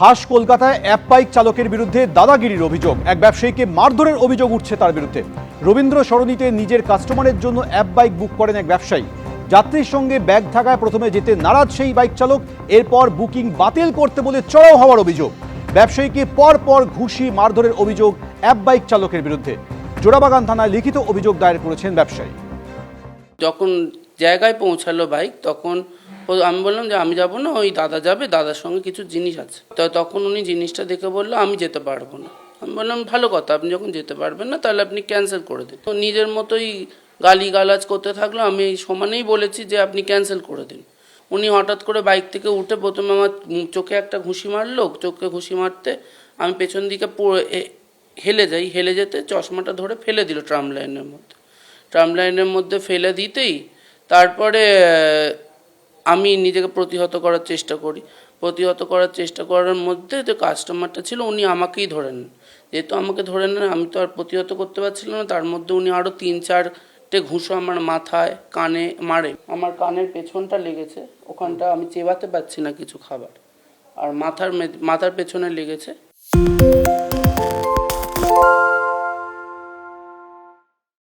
খাস কলকাতায় app bike চালকের বিরুদ্ধে দাদাগিরির অভিযোগ। এক ব্যবসায়ীকে মারধরের অভিযোগ উঠছে তার বিরুদ্ধে। রবীন্দ্র সরণিতে নিজের কাস্টমারের জন্য অ্যাপ বাইক বুক করেন এক ব্যবসায়ী। যাত্রীর সঙ্গে ব্যাগ থাকায় প্রথমে যেতে নারাজ সেই বাইক চালক, এরপর বুকিং বাতিল করতে বলে চড়াও হওয়ার অভিযোগ। ব্যবসায়ীকে পর ঘুষি মারধরের অভিযোগ অ্যাপ বাইক চালকের বিরুদ্ধে। জোড়াবাগান থানায় লিখিত অভিযোগ দায়ের করেছেন ব্যবসায়ী। যখন জায়গায় পৌঁছালো বাইক, তখন আমি বললাম যে আমি যাব না, ওই দাদা যাবে, দাদার সঙ্গে কিছু জিনিস আছে। তো তখন উনি জিনিসটা দেখে বললো আমি যেতে পারবো না। আমি বললাম ভালো কথা, আপনি যখন যেতে পারবেন না তাহলে আপনি ক্যান্সেল করে দিন। তো নিজের মতোই গালিগালাজ করতে থাকলো। আমি সমানেই বলেছি যে আপনি ক্যান্সেল করে দিন। উনি হঠাৎ করে বাইক থেকে উঠে প্রথমে আমার চোখে একটা ঘুষি মারলো। চোখে ঘুষি মারতে আমি পেছন দিকে হেলে যেতে চশমাটা ধরে ফেলে দিল ট্রাম লাইনের মধ্যে ফেলে দিতেই তারপরে আমি নিজেকে প্রতিহত করার চেষ্টা করার মধ্যে যে কাস্টমারটা ছিল উনি আমাকেই ধরে নেন। যেহেতু আমাকে ধরে নেন, আমি তো আর প্রতিহত করতে পারছিলাম না। তার মধ্যে উনি আরও 3-4টে ঘুষো আমার মাথায়, কানে মারে। আমার কানের পেছনটা লেগেছে, ওখানটা আমি চেবাতে পারছি না কিছু খাবার, আর মাথার পেছনে লেগেছে।